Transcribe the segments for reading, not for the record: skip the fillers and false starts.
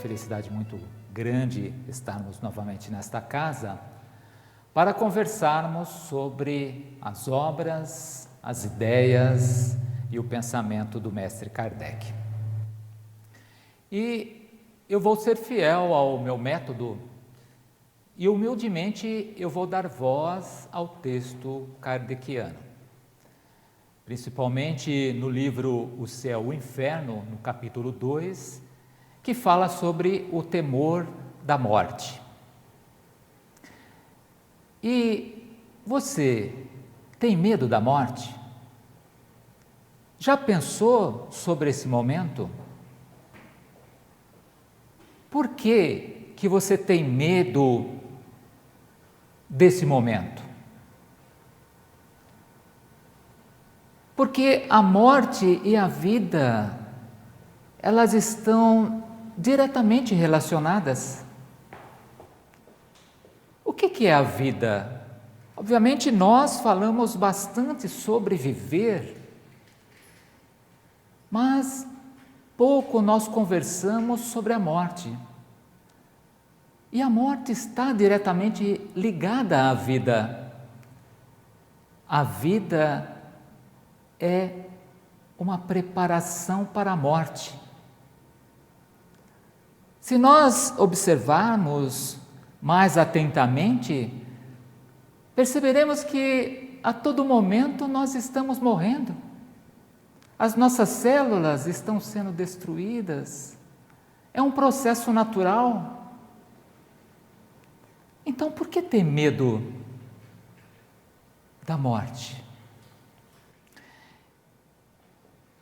felicidade muito grande estarmos novamente nesta casa para conversarmos sobre as obras, as ideias e o pensamento do mestre Kardec. E eu vou ser fiel ao meu método e humildemente eu vou dar voz ao texto kardeciano. Principalmente no livro O Céu e o Inferno, no capítulo 2, que fala sobre o temor da morte. E você tem medo da morte? Já pensou sobre esse momento? Por que você tem medo desse momento? Porque a morte e a vida, elas estão diretamente relacionadas. O que é a vida? Obviamente nós falamos bastante sobre viver, mas pouco nós conversamos sobre a morte. E a morte está diretamente ligada à vida. A vida é uma preparação para a morte. Se nós observarmos mais atentamente, perceberemos que a todo momento nós estamos morrendo. As nossas células estão sendo destruídas. É um processo natural. Então, por que ter medo da morte?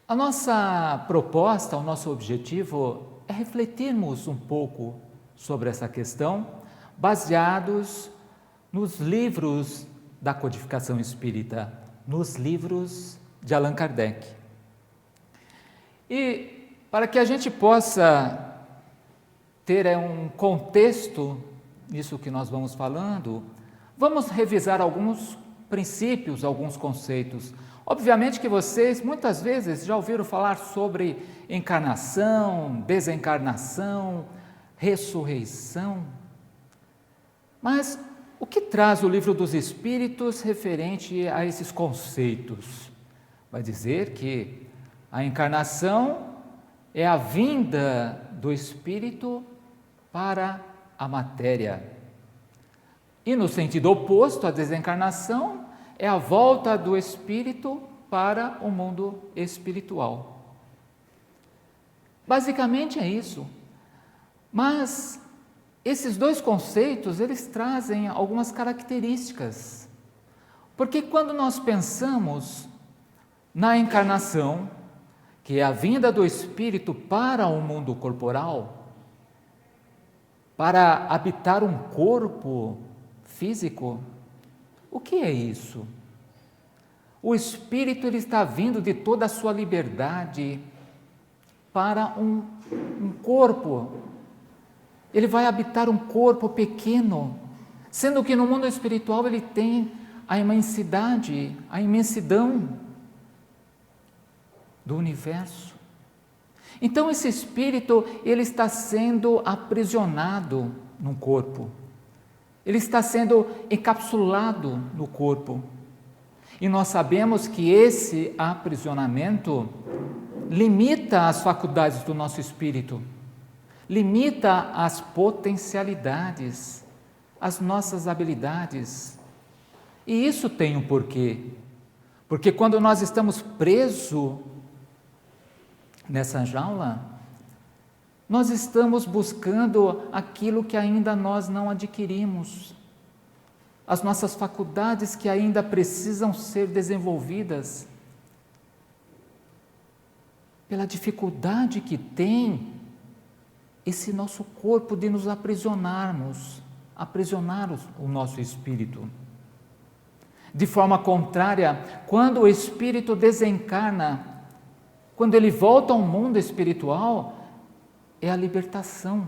A nossa proposta, o nosso objetivo é refletirmos um pouco sobre essa questão, baseados nos livros da codificação espírita, nos livros de Allan Kardec. E para que a gente possa ter um contexto nisso que nós vamos falando, vamos revisar alguns princípios, alguns conceitos. Obviamente que vocês muitas vezes já ouviram falar sobre encarnação, desencarnação, ressurreição. Mas o que traz o Livro dos Espíritos referente a esses conceitos? Vai dizer que a encarnação é a vinda do espírito para a matéria. E no sentido oposto, a desencarnação é a volta do espírito para o mundo espiritual. Basicamente é isso. Mas esses dois conceitos, eles trazem algumas características. Porque quando nós pensamos na encarnação, que é a vinda do espírito para o mundo corporal, para habitar um corpo físico, o que é isso? O espírito ele está vindo de toda a sua liberdade para um corpo. Ele vai habitar um corpo pequeno, sendo que no mundo espiritual ele tem a imensidade, a imensidão do universo. Então esse espírito ele está sendo aprisionado num corpo. Ele está sendo encapsulado no corpo. E nós sabemos que esse aprisionamento limita as faculdades do nosso espírito, limita as potencialidades, as nossas habilidades. E isso tem um porquê. Porque quando nós estamos presos nessa jaula, nós estamos buscando aquilo que ainda nós não adquirimos, as nossas faculdades que ainda precisam ser desenvolvidas, pela dificuldade que tem esse nosso corpo de nos aprisionar o nosso espírito. De forma contrária, quando o espírito desencarna, quando ele volta ao mundo espiritual, é a libertação.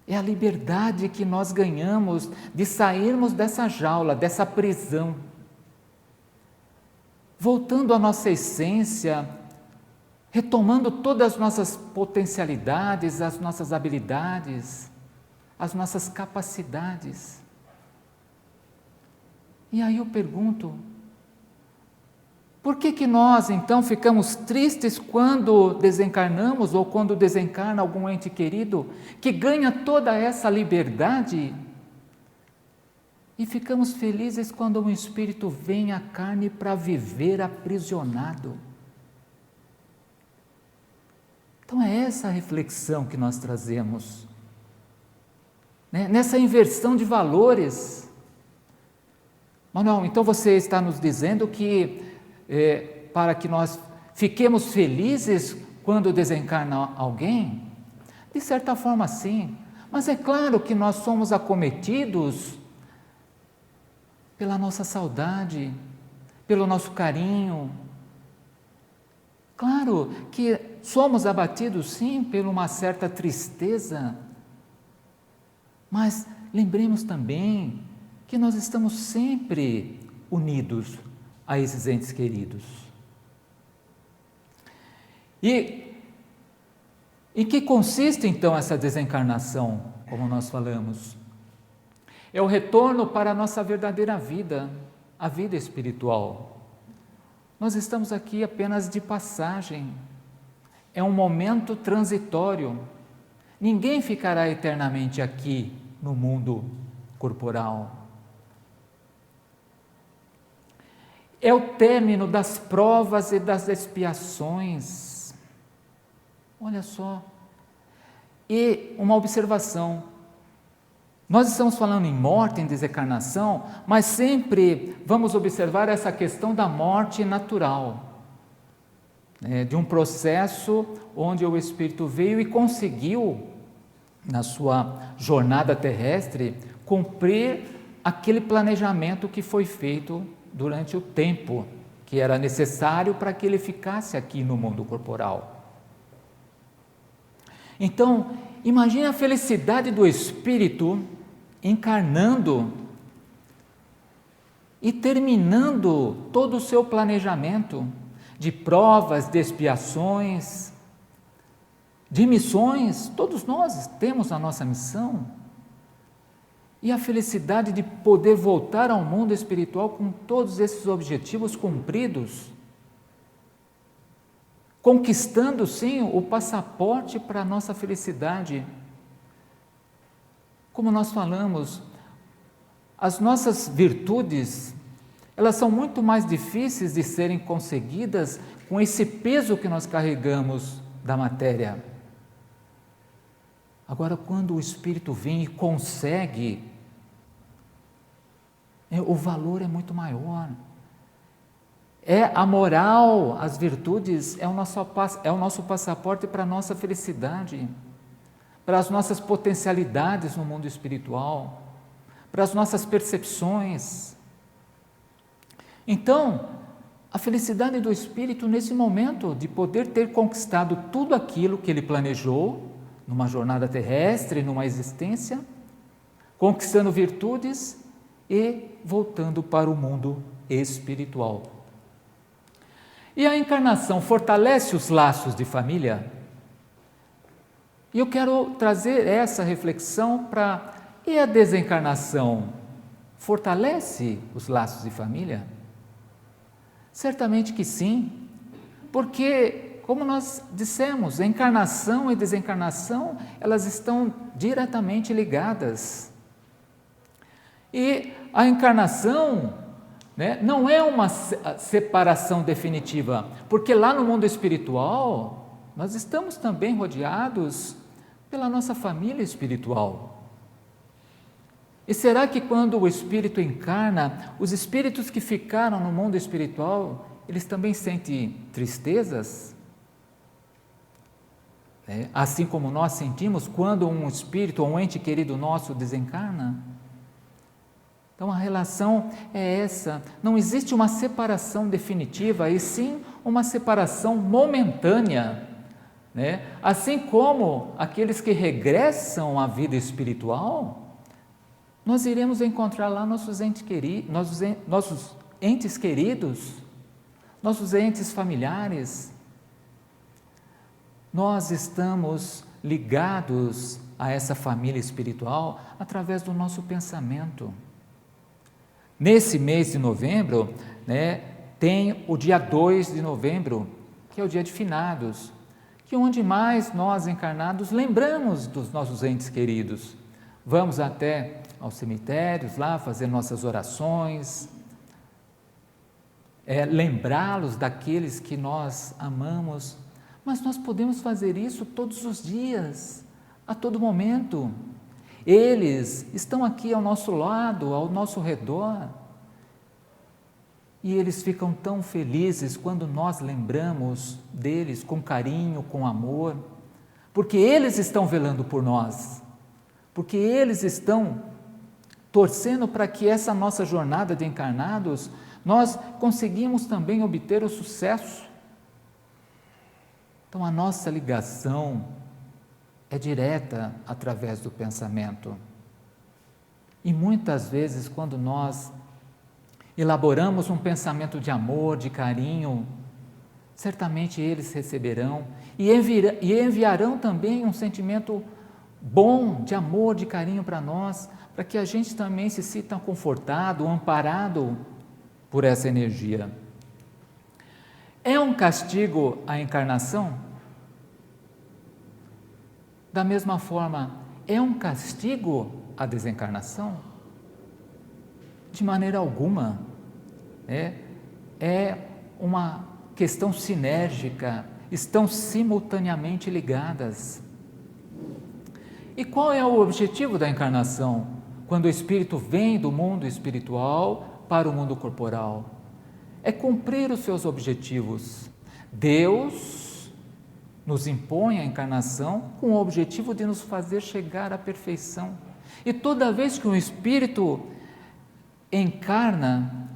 É a liberdade que nós ganhamos de sairmos dessa jaula, dessa prisão. Voltando à nossa essência, retomando todas as nossas potencialidades, as nossas habilidades, as nossas capacidades. E aí eu pergunto, por que nós então ficamos tristes quando desencarnamos ou quando desencarna algum ente querido que ganha toda essa liberdade? E ficamos felizes quando um espírito vem à carne para viver aprisionado. Então é essa a reflexão que nós trazemos, né? Nessa inversão de valores. Manuel, então você está nos dizendo que para que nós fiquemos felizes quando desencarna alguém? De certa forma sim, mas é claro que nós somos acometidos pela nossa saudade, pelo nosso carinho. Claro que somos abatidos sim por uma certa tristeza, mas lembremos também que nós estamos sempre unidos a esses entes queridos. E em que consiste então essa desencarnação, como nós falamos? É o retorno para a nossa verdadeira vida, a vida espiritual. Nós estamos aqui apenas de passagem, é um momento transitório. Ninguém ficará eternamente aqui no mundo corporal. É o término das provas e das expiações. Olha só. E uma observação. Nós estamos falando em morte, em desencarnação, mas sempre vamos observar essa questão da morte natural, né, de um processo onde o espírito veio e conseguiu, na sua jornada terrestre, cumprir aquele planejamento que foi feito durante o tempo que era necessário para que ele ficasse aqui no mundo corporal. Então, imagine a felicidade do espírito encarnando e terminando todo o seu planejamento de provas, de expiações, de missões. Todos nós temos a nossa missão. E a felicidade de poder voltar ao mundo espiritual com todos esses objetivos cumpridos, conquistando sim o passaporte para a nossa felicidade. Como nós falamos, as nossas virtudes, elas são muito mais difíceis de serem conseguidas com esse peso que nós carregamos da matéria. Agora, quando o Espírito vem e consegue, o valor é muito maior. É a moral, as virtudes, é o nosso passaporte para a nossa felicidade, para as nossas potencialidades no mundo espiritual, para as nossas percepções. Então, a felicidade do espírito nesse momento de poder ter conquistado tudo aquilo que ele planejou numa jornada terrestre, numa existência, conquistando virtudes e voltando para o mundo espiritual. E a encarnação fortalece os laços de família? E eu quero trazer essa reflexão para... E a desencarnação fortalece os laços de família? Certamente que sim, porque, como nós dissemos, a encarnação e desencarnação, elas estão diretamente ligadas. E a encarnação, né, não é uma separação definitiva, porque lá no mundo espiritual, nós estamos também rodeados pela nossa família espiritual. E será que quando o espírito encarna, os espíritos que ficaram no mundo espiritual, eles também sentem tristezas? Assim como nós sentimos quando um espírito ou um ente querido nosso desencarna? Então a relação é essa, não existe uma separação definitiva, e sim uma separação momentânea, né? Assim como aqueles que regressam à vida espiritual, nós iremos encontrar lá nossos entes queridos, nossos entes familiares, nós estamos ligados a essa família espiritual através do nosso pensamento. Nesse mês de novembro, tem o dia 2 de novembro, que é o dia de finados, que onde mais nós encarnados lembramos dos nossos entes queridos. Vamos até aos cemitérios lá fazer nossas orações, lembrá-los daqueles que nós amamos, mas nós podemos fazer isso todos os dias, a todo momento. Eles estão aqui ao nosso lado, ao nosso redor, e eles ficam tão felizes quando nós lembramos deles com carinho, com amor, porque eles estão velando por nós, porque eles estão torcendo para que essa nossa jornada de encarnados, nós conseguimos também obter o sucesso. Então a nossa ligação é direta através do pensamento. E muitas vezes quando nós elaboramos um pensamento de amor, de carinho, certamente eles receberão e enviarão também um sentimento bom de amor, de carinho para nós, para que a gente também se sinta confortado, amparado por essa energia. É um castigo a encarnação? Da mesma forma, é um castigo a desencarnação? De maneira alguma. É uma questão sinérgica, estão simultaneamente ligadas. E qual é o objetivo da encarnação? Quando o espírito vem do mundo espiritual para o mundo corporal? É cumprir os seus objetivos. Deus nos impõe a encarnação com o objetivo de nos fazer chegar à perfeição. E toda vez que um espírito encarna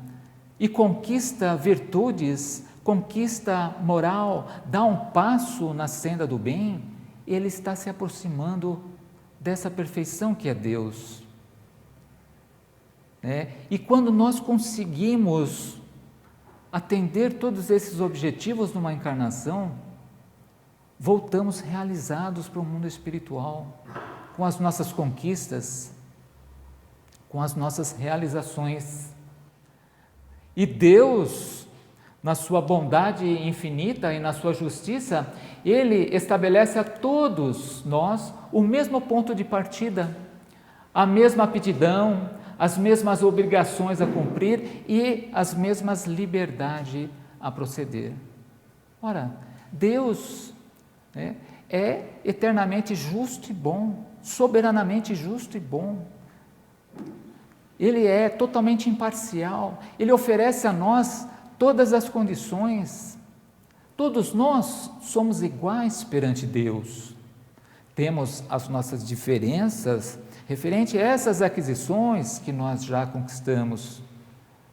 e conquista virtudes, conquista moral, dá um passo na senda do bem, ele está se aproximando dessa perfeição que é Deus. E quando nós conseguimos atender todos esses objetivos numa encarnação, voltamos realizados para o mundo espiritual, com as nossas conquistas, com as nossas realizações. E Deus, na sua bondade infinita e na sua justiça, Ele estabelece a todos nós o mesmo ponto de partida, a mesma aptidão, as mesmas obrigações a cumprir e as mesmas liberdades a proceder. Ora, Deus é eternamente justo e bom, soberanamente justo e bom. Ele é totalmente imparcial, Ele oferece a nós todas as condições. Todos nós somos iguais perante Deus. Temos as nossas diferenças referente a essas aquisições que nós já conquistamos,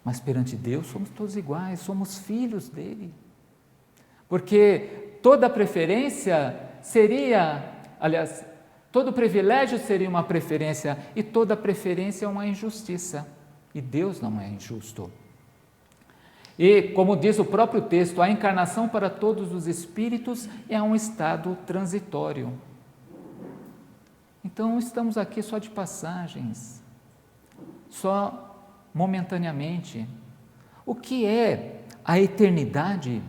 mas perante Deus somos todos iguais, somos filhos dele. Porque toda preferência seria, aliás, todo privilégio seria uma preferência e toda preferência é uma injustiça. E Deus não é injusto. E, como diz o próprio texto, a encarnação para todos os espíritos é um estado transitório. Então, estamos aqui só de passagens, só momentaneamente. O que é a eternidade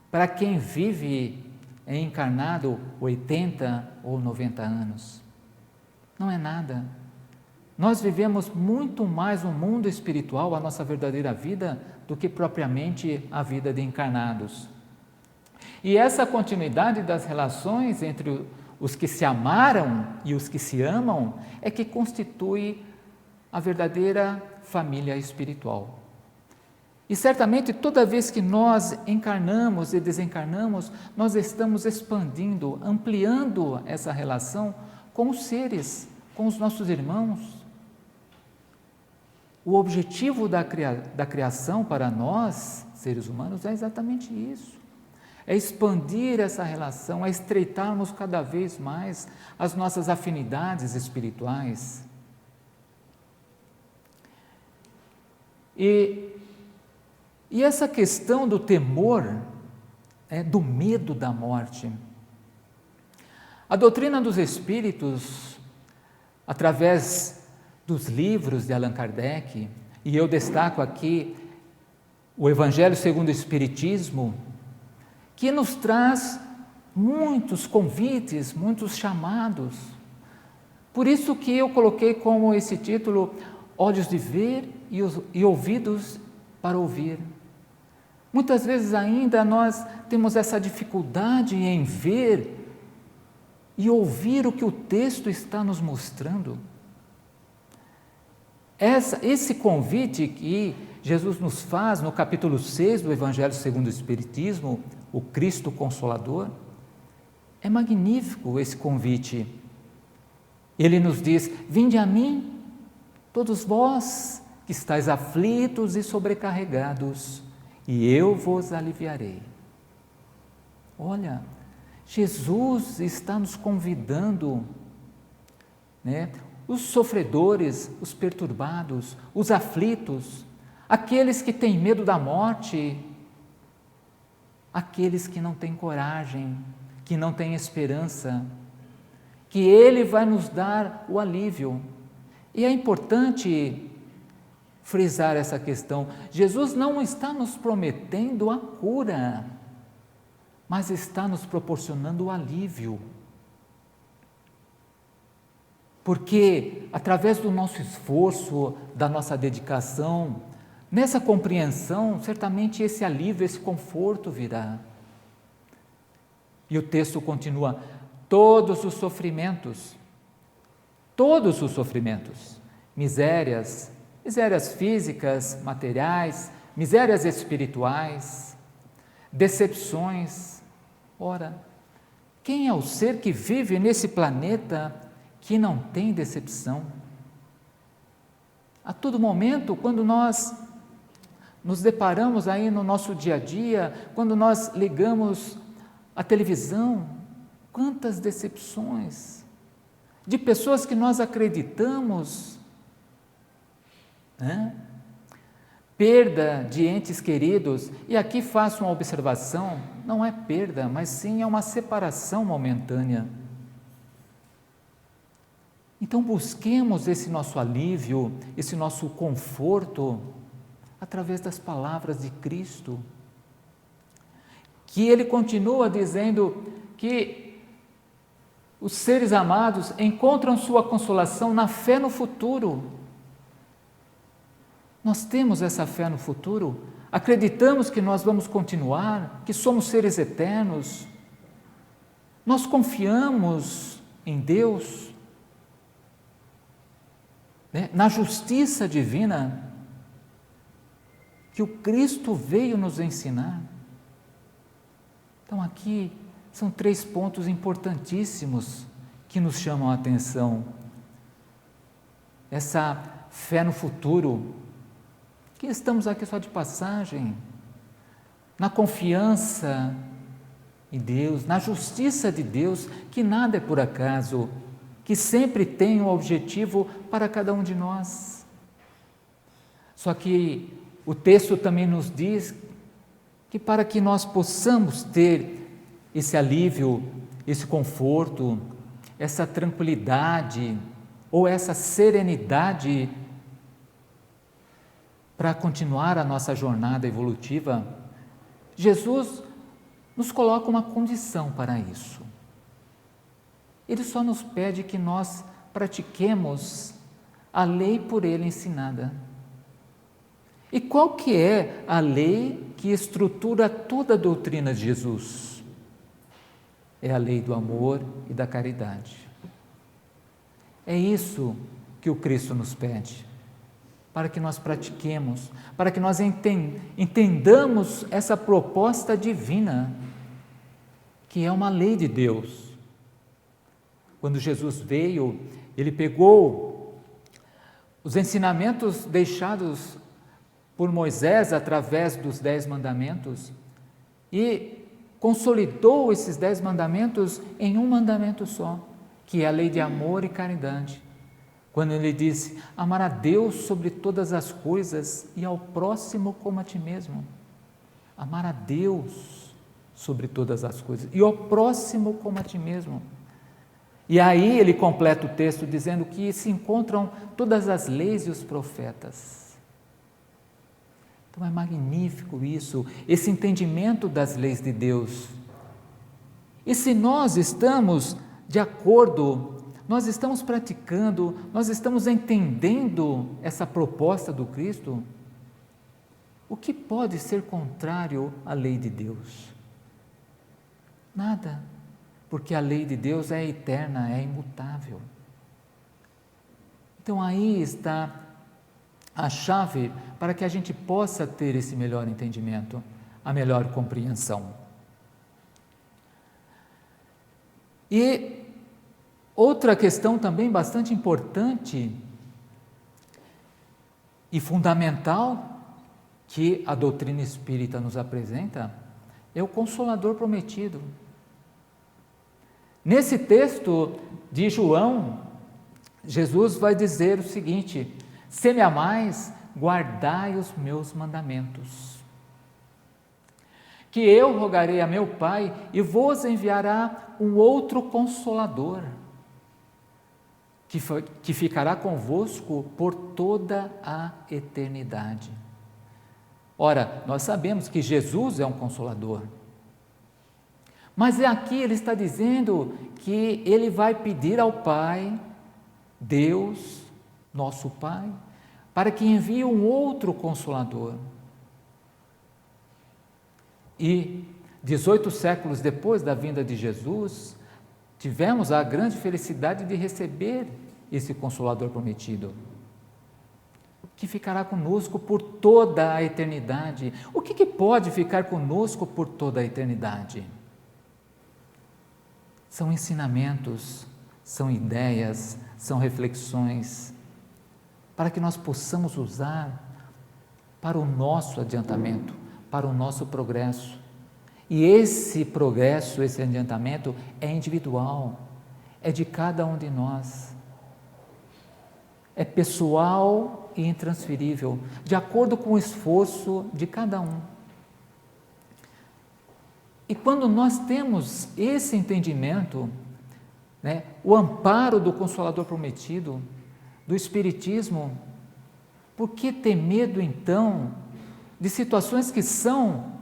para quem vive encarnado 80 ou 90 anos? Não é nada. Nós vivemos muito mais o mundo espiritual, a nossa verdadeira vida, do que propriamente a vida de encarnados. E essa continuidade das relações entre os que se amaram e os que se amam é que constitui a verdadeira família espiritual. E certamente toda vez que nós encarnamos e desencarnamos, nós estamos expandindo, ampliando essa relação com os seres, com os nossos irmãos. O objetivo da criação para nós, seres humanos, é exatamente isso. É expandir essa relação, é estreitarmos cada vez mais as nossas afinidades espirituais. E essa questão do temor, do medo da morte, A doutrina dos espíritos, através dos livros de Allan Kardec, e eu destaco aqui o Evangelho segundo o Espiritismo, que nos traz muitos convites, muitos chamados. Por isso que eu coloquei como esse título, Olhos de ver e ouvidos para ouvir. Muitas vezes ainda nós temos essa dificuldade em ver e ouvir o que o texto está nos mostrando. Esse convite que Jesus nos faz no capítulo 6 do Evangelho segundo o Espiritismo, o Cristo Consolador, é magnífico esse convite. Ele nos diz: vinde a mim, todos vós que estáis aflitos e sobrecarregados, e eu vos aliviarei. Olha, Jesus está nos convidando, né? Os sofredores, os perturbados, os aflitos, aqueles que têm medo da morte, aqueles que não têm coragem, que não têm esperança, que Ele vai nos dar o alívio. E é importante frisar essa questão. Jesus não está nos prometendo a cura, mas está nos proporcionando o alívio. Porque, através do nosso esforço, da nossa dedicação, nessa compreensão, certamente esse alívio, esse conforto virá. E o texto continua: todos os sofrimentos, misérias físicas, materiais, misérias espirituais, decepções. Ora, quem é o ser que vive nesse planeta que não tem decepção? A todo momento, quando nós nos deparamos aí no nosso dia a dia, quando nós ligamos a televisão, quantas decepções de pessoas que nós acreditamos, né? Perda de entes queridos, e aqui faço uma observação, não é perda, mas sim é uma separação momentânea. Então busquemos esse nosso alívio, esse nosso conforto, através das palavras de Cristo, que Ele continua dizendo que os seres amados encontram sua consolação na fé no futuro. Nós temos essa fé no futuro, acreditamos que nós vamos continuar, que somos seres eternos, nós confiamos em Deus, né, na justiça divina que o Cristo veio nos ensinar. Então aqui são 3 pontos importantíssimos que nos chamam a atenção. Essa fé no futuro, que estamos aqui só de passagem, na confiança em Deus, na justiça de Deus, que nada é por acaso, que sempre tem um objetivo para cada um de nós. Só que o texto também nos diz que para que nós possamos ter esse alívio, esse conforto, essa tranquilidade ou essa serenidade para continuar a nossa jornada evolutiva, Jesus nos coloca uma condição para isso. Ele só nos pede que nós pratiquemos a lei por Ele ensinada. E qual que é a lei que estrutura toda a doutrina de Jesus? É a lei do amor e da caridade. É isso que o Cristo nos pede, para que nós pratiquemos, para que nós entendamos essa proposta divina, que é uma lei de Deus. Quando Jesus veio, Ele pegou os ensinamentos deixados por Moisés através dos 10 mandamentos e consolidou esses 10 mandamentos em um mandamento só, que é a lei de amor e caridade. Quando Ele disse: amar a Deus sobre todas as coisas e ao próximo como a ti mesmo. Amar a Deus sobre todas as coisas e ao próximo como a ti mesmo. E aí ele completa o texto dizendo que se encontram todas as leis e os profetas. Então é magnífico isso, esse entendimento das leis de Deus. E se nós estamos de acordo, nós estamos praticando, nós estamos entendendo essa proposta do Cristo, o que pode ser contrário à lei de Deus? Nada, porque a lei de Deus é eterna, é imutável. Então aí está a chave para que a gente possa ter esse melhor entendimento, a melhor compreensão. E outra questão também bastante importante e fundamental que a doutrina espírita nos apresenta é o Consolador prometido. Nesse texto de João, Jesus vai dizer o seguinte: se me amais, guardai os meus mandamentos. Que eu rogarei a meu Pai e vos enviará um outro Consolador, que ficará convosco por toda a eternidade. Ora, nós sabemos que Jesus é um Consolador, mas aqui ele está dizendo que ele vai pedir ao Pai, Deus, nosso Pai, para que envie um outro Consolador. E 18 séculos depois da vinda de Jesus, tivemos a grande felicidade de receber esse Consolador prometido, que ficará conosco por toda a eternidade. O que pode ficar conosco por toda a eternidade? São ensinamentos, são ideias, são reflexões, para que nós possamos usar para o nosso adiantamento, para o nosso progresso. E esse progresso, esse adiantamento é individual, é de cada um de nós, é pessoal e intransferível, de acordo com o esforço de cada um. E quando nós temos esse entendimento, o amparo do Consolador prometido, do Espiritismo, por que ter medo então de situações que são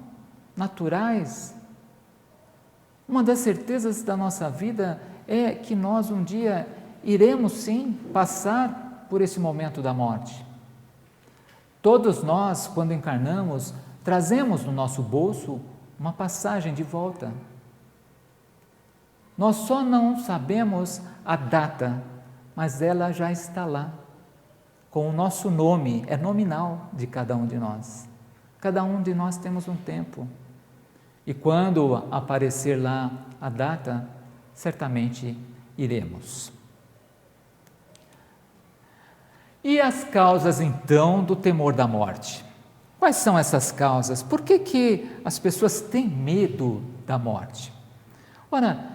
naturais? Uma das certezas da nossa vida é que nós um dia iremos sim passar por esse momento da morte. Todos nós, quando encarnamos, trazemos no nosso bolso uma passagem de volta. Nós só não sabemos a data, mas ela já está lá, com o nosso nome, é nominal de cada um de nós. Cada um de nós temos um tempo. E quando aparecer lá a data, certamente iremos. E as causas, então, do temor da morte? Quais são essas causas? Por que as pessoas têm medo da morte? Ora,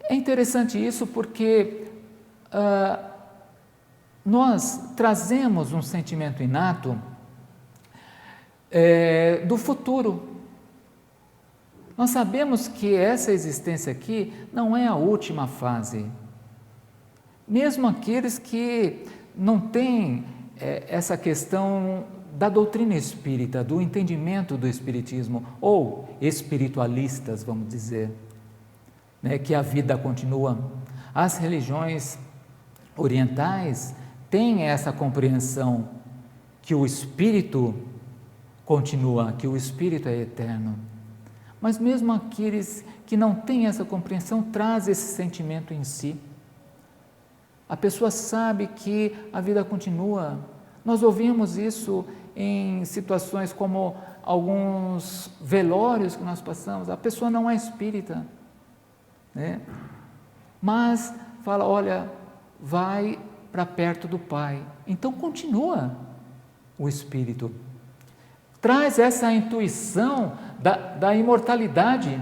é interessante isso porque nós trazemos um sentimento inato do futuro. Nós sabemos que essa existência aqui não é a última fase. Mesmo aqueles que não têm essa questão da doutrina espírita, do entendimento do espiritismo, ou espiritualistas, vamos dizer, que a vida continua. As religiões orientais têm essa compreensão que o espírito continua, que o espírito é eterno. Mas mesmo aqueles que não têm essa compreensão, traz esse sentimento em si. A pessoa sabe que a vida continua. Nós ouvimos isso em situações como alguns velórios que nós passamos. A pessoa não é espírita, mas fala, olha, vai para perto do Pai. Então continua o espírito. Traz essa intuição da imortalidade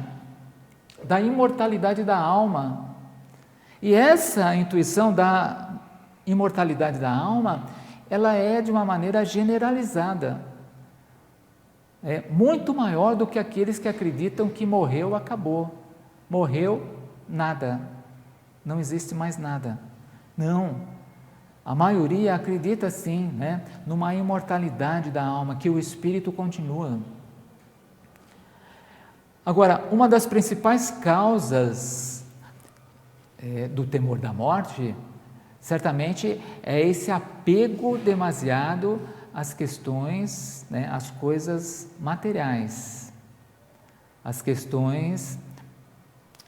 da alma. E essa intuição da imortalidade da alma, ela é de uma maneira generalizada, muito maior do que aqueles que acreditam que morreu, acabou, morreu, nada. não existe mais nada. Não. A maioria acredita sim, né, numa imortalidade da alma, que o espírito continua. Agora, uma das principais causas do temor da morte, certamente é esse apego demasiado às questões, né, às coisas materiais, às questões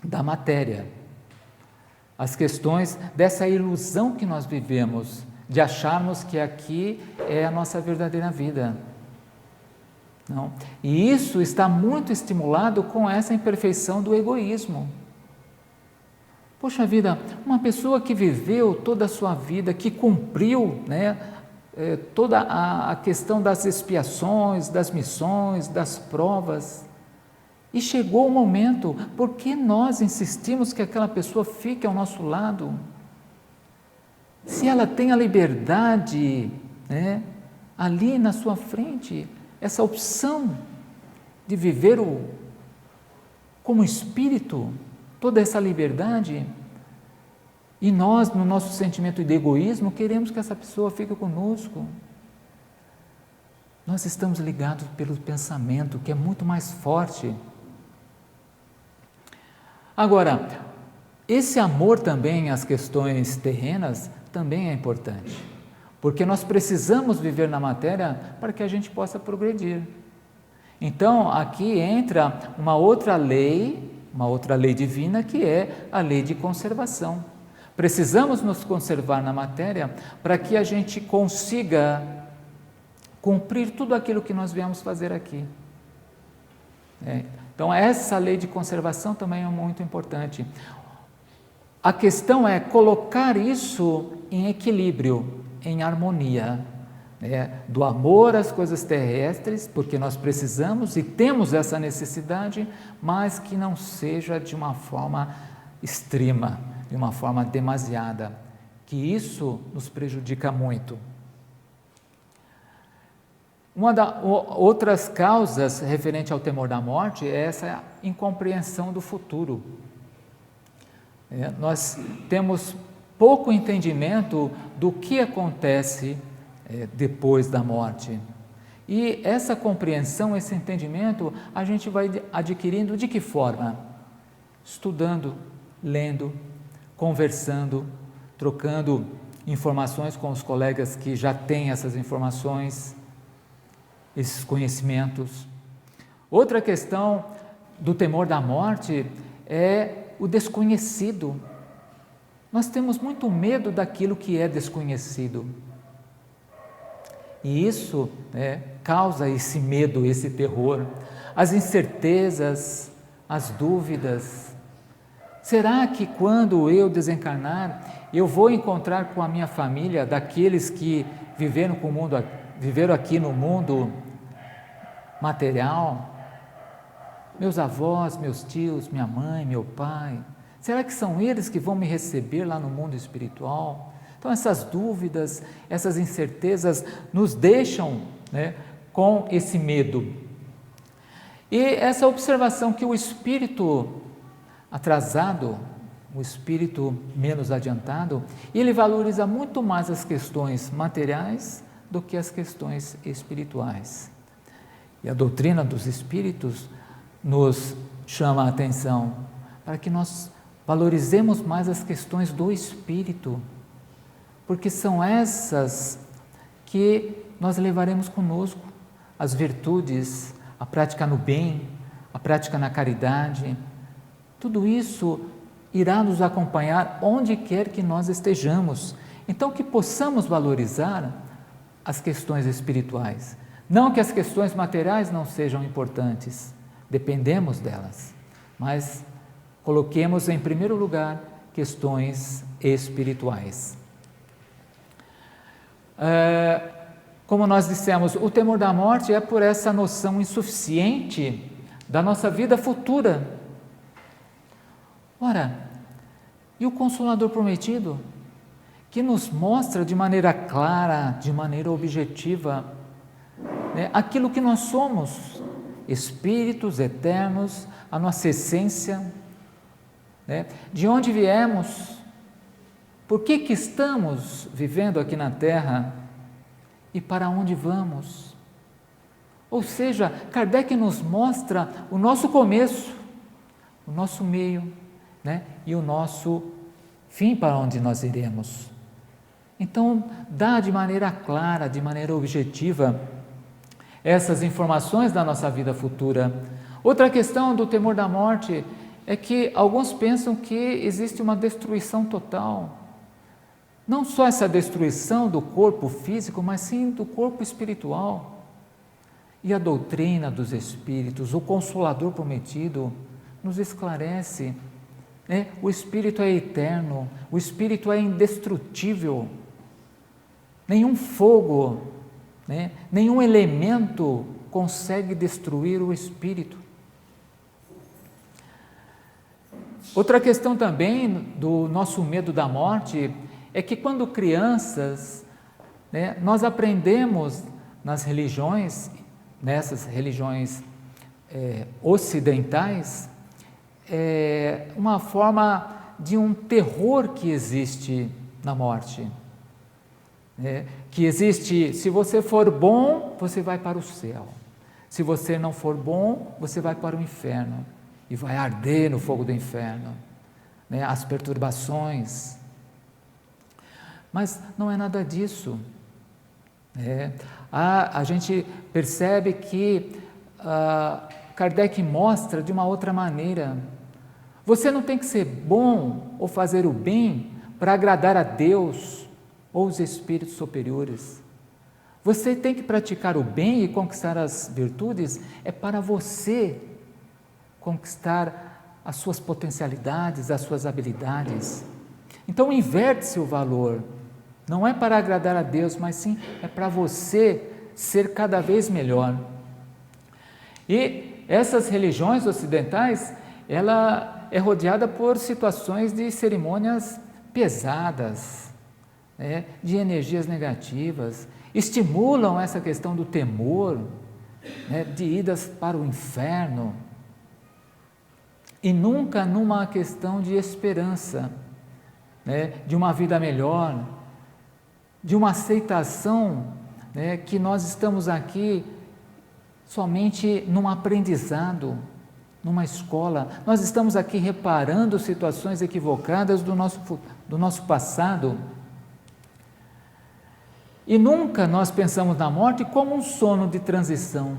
da matéria, as questões dessa ilusão que nós vivemos, de acharmos que aqui é a nossa verdadeira vida. Não? E isso está muito estimulado com essa imperfeição do egoísmo. Poxa vida, uma pessoa que viveu toda a sua vida, que cumpriu, né, toda a questão das expiações, das missões, das provas, e chegou o momento, por que nós insistimos que aquela pessoa fique ao nosso lado? Se ela tem a liberdade, né, ali na sua frente, essa opção de viver como espírito, toda essa liberdade, e nós, no nosso sentimento de egoísmo, queremos que essa pessoa fique conosco. Nós estamos ligados pelo pensamento, que é muito mais forte. Agora, esse amor também às questões terrenas também é importante, porque nós precisamos viver na matéria para que a gente possa progredir. Então, aqui entra uma outra lei divina, que é a lei de conservação. Precisamos nos conservar na matéria para que a gente consiga cumprir tudo aquilo que nós viemos fazer aqui. Então, essa lei de conservação também é muito importante. A questão é colocar isso em equilíbrio, em harmonia, do amor às coisas terrestres, porque nós precisamos e temos essa necessidade, mas que não seja de uma forma extrema, de uma forma demasiada, que isso nos prejudica muito. Uma das outras causas referente ao temor da morte é essa incompreensão do futuro. Nós temos pouco entendimento do que acontece depois da morte. E essa compreensão, esse entendimento, a gente vai adquirindo de que forma? Estudando, lendo, conversando, trocando informações com os colegas que já têm essas informações, esses conhecimentos. Outra questão do temor da morte é o desconhecido. Nós temos muito medo daquilo que é desconhecido. E isso causa esse medo, esse terror. As incertezas, as dúvidas. Será que quando eu desencarnar, eu vou encontrar com a minha família, daqueles que viveram aqui no mundo material? Meus avós, meus tios, minha mãe, meu pai, será que são eles que vão me receber lá no mundo espiritual? Então essas dúvidas, essas incertezas nos deixam com esse medo. E essa observação que o espírito atrasado, o espírito menos adiantado, ele valoriza muito mais as questões materiais do que as questões espirituais. E a doutrina dos espíritos nos chama a atenção para que nós valorizemos mais as questões do espírito, porque são essas que nós levaremos conosco, as virtudes, a prática no bem, a prática na caridade, tudo isso irá nos acompanhar onde quer que nós estejamos. Então, que possamos valorizar as questões espirituais, não que as questões materiais não sejam importantes, dependemos delas, mas coloquemos em primeiro lugar questões espirituais. Como nós dissemos, o temor da morte é por essa noção insuficiente da nossa vida futura. Ora, e o Consolador Prometido, que nos mostra de maneira clara, de maneira objetiva, aquilo que nós somos, espíritos eternos, a nossa essência, de onde viemos, Por que que estamos vivendo aqui na Terra e para onde vamos? Ou seja, Kardec nos mostra o nosso começo, o nosso meio, né? E o nosso fim, para onde nós iremos. Então, dá de maneira clara, de maneira objetiva, essas informações da nossa vida futura. Outra questão do temor da morte é que alguns pensam que existe uma destruição total. Não só essa destruição do corpo físico, mas sim do corpo espiritual. E a doutrina dos Espíritos, o Consolador prometido, nos esclarece, né? O Espírito é eterno, o Espírito é indestrutível. Nenhum fogo, né? Nenhum elemento consegue destruir o Espírito. Outra questão também do nosso medo da morte é que quando crianças, né, nós aprendemos nas religiões, nessas religiões ocidentais, uma forma de um terror que existe na morte. Que existe, se você for bom, você vai para o céu. Se você não for bom, você vai para o inferno. E vai arder no fogo do inferno, né? As perturbações. Mas não é nada disso. A gente percebe que Kardec mostra de uma outra maneira. Você não tem que ser bom ou fazer o bem para agradar a Deus ou os espíritos superiores. Você tem que praticar o bem e conquistar as virtudes para você conquistar as suas potencialidades, as suas habilidades. Então inverte-se o valor. Não é para agradar a Deus, mas sim é para você ser cada vez melhor. E essas religiões ocidentais, ela é rodeada por situações de cerimônias pesadas, né, de energias negativas, estimulam essa questão do temor, né, de idas para o inferno, e nunca numa questão de esperança, né, de uma vida melhor, de uma aceitação, né, que nós estamos aqui somente num aprendizado, numa escola. Nós estamos aqui reparando situações equivocadas do nosso passado. E nunca nós pensamos na morte como um sono de transição.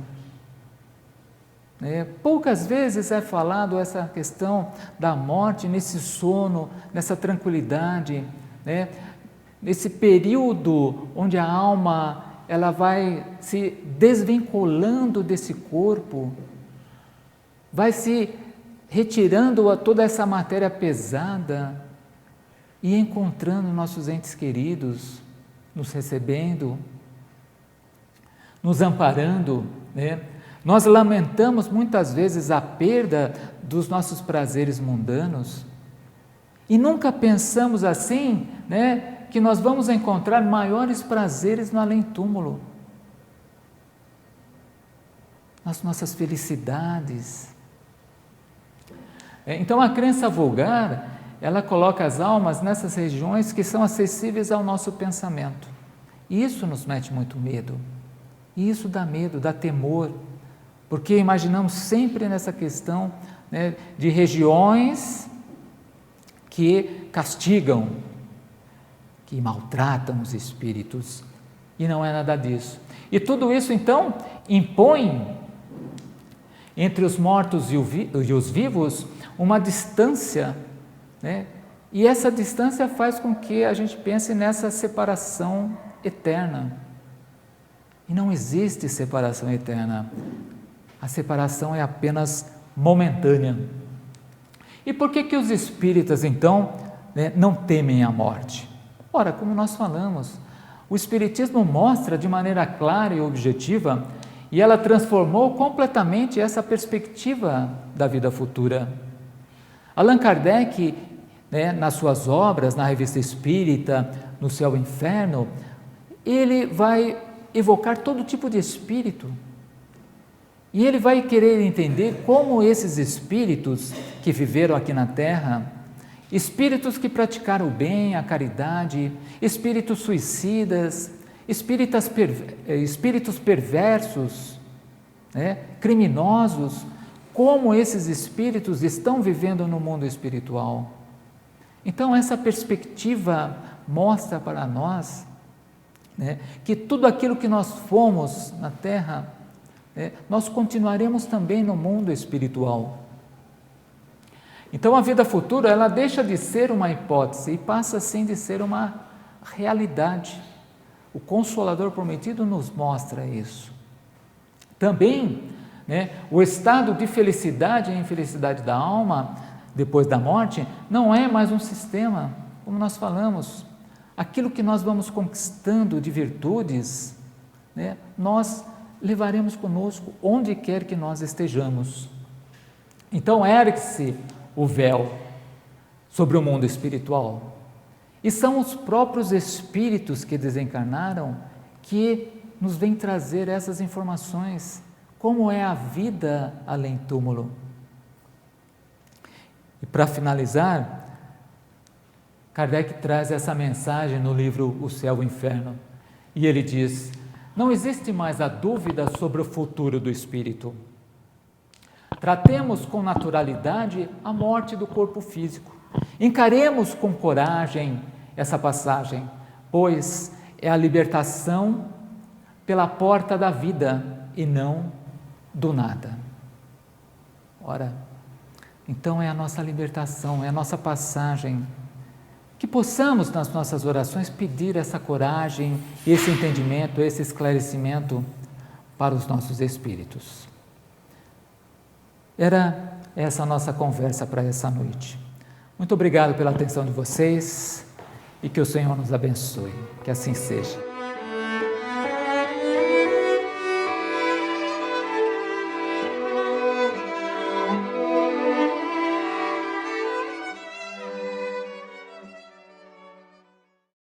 Poucas vezes é falado essa questão da morte nesse sono, nessa tranquilidade, né? Nesse período onde a alma ela vai se desvinculando desse corpo, vai se retirando toda essa matéria pesada e encontrando nossos entes queridos, nos recebendo, nos amparando, né? Nós lamentamos muitas vezes a perda dos nossos prazeres mundanos e nunca pensamos assim, né, que nós vamos encontrar maiores prazeres no além-túmulo, nas nossas felicidades. Então a crença vulgar, ela coloca as almas nessas regiões que são acessíveis ao nosso pensamento. E isso nos mete muito medo. E isso dá medo, dá temor, porque imaginamos sempre nessa questão, né, de regiões que castigam, que maltratam os espíritos, e não é nada disso. E tudo isso, então, impõe entre os mortos e os vivos uma distância, né? E essa distância faz com que a gente pense nessa separação eterna. E não existe separação eterna. A separação é apenas momentânea. E por que os espíritas, então, né, não temem a morte? Ora, como nós falamos, o Espiritismo mostra de maneira clara e objetiva, e ela transformou completamente essa perspectiva da vida futura. Allan Kardec, né, nas suas obras, na Revista Espírita, no Céu e Inferno, ele vai evocar todo tipo de espírito. E ele vai querer entender como esses espíritos que viveram aqui na Terra espíritos que praticaram o bem, a caridade, espíritos suicidas, espíritos perversos, criminosos, como esses espíritos estão vivendo no mundo espiritual. Então, essa perspectiva mostra para nós que tudo aquilo que nós fomos na Terra, nós continuaremos também no mundo espiritual. Então, a vida futura, ela deixa de ser uma hipótese e passa, sim, de ser uma realidade. O Consolador Prometido nos mostra isso. Também, o estado de felicidade e infelicidade da alma, depois da morte, não é mais um sistema, como nós falamos. Aquilo que nós vamos conquistando de virtudes, nós levaremos conosco onde quer que nós estejamos. Então, ergue-se o véu sobre o mundo espiritual. E são os próprios espíritos que desencarnaram que nos vêm trazer essas informações, como é a vida além túmulo. E para finalizar, Kardec traz essa mensagem no livro O Céu e o Inferno, e ele diz: não existe mais a dúvida sobre o futuro do espírito. Tratemos com naturalidade a morte do corpo físico. Encaremos com coragem essa passagem, pois é a libertação pela porta da vida e não do nada. Ora, então é a nossa libertação, é a nossa passagem. Que possamos nas nossas orações pedir essa coragem, esse entendimento, esse esclarecimento para os nossos espíritos. Era essa a nossa conversa para essa noite. Muito obrigado pela atenção de vocês e que o Senhor nos abençoe. Que assim seja.